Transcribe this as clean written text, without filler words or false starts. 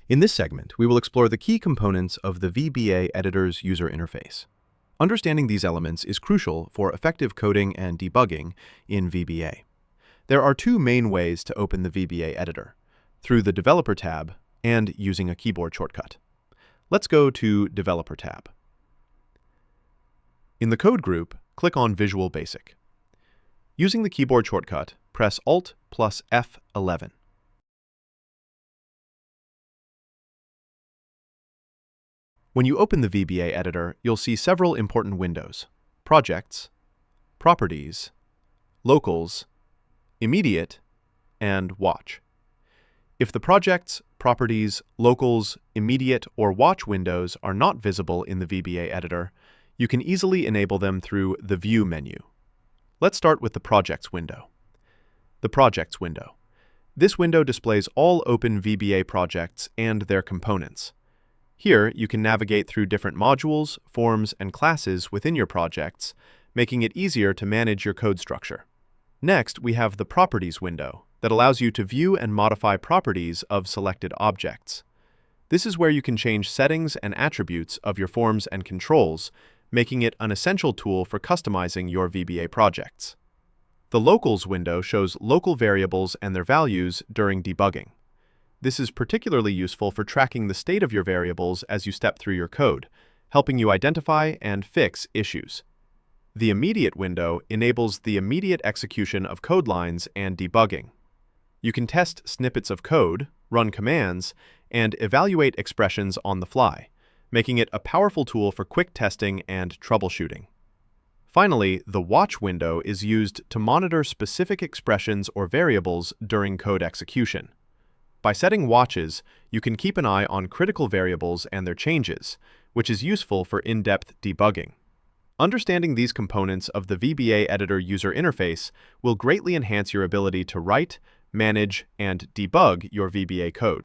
In this segment, we will explore the key components of the VBA Editor's user interface. Understanding these elements is crucial for effective coding and debugging in VBA. There are two main ways to open the VBA Editor: through the Developer tab and using a keyboard shortcut. Let's go to Developer tab. In the Code group, click on Visual Basic. Using the keyboard shortcut, press Alt plus F11. When you open the VBA Editor, you'll see several important windows: Projects, Properties, Locals, Immediate, and Watch. If the Projects, Properties, Locals, Immediate, or Watch windows are not visible in the VBA Editor, you can easily enable them through the View menu. Let's start with the Projects window. The Projects window. This window displays all open VBA projects and their components. Here, you can navigate through different modules, forms, and classes within your projects, making it easier to manage your code structure. Next, we have the Properties window that allows you to view and modify properties of selected objects. This is where you can change settings and attributes of your forms and controls, making it an essential tool for customizing your VBA projects. The Locals window shows local variables and their values during debugging. This is particularly useful for tracking the state of your variables as you step through your code, helping you identify and fix issues. The Immediate window enables the immediate execution of code lines and debugging. You can test snippets of code, run commands, and evaluate expressions on the fly, making it a powerful tool for quick testing and troubleshooting. Finally, the Watch window is used to monitor specific expressions or variables during code execution. By setting watches, you can keep an eye on critical variables and their changes, which is useful for in-depth debugging. Understanding these components of the VBA Editor user interface will greatly enhance your ability to write, manage, and debug your VBA code.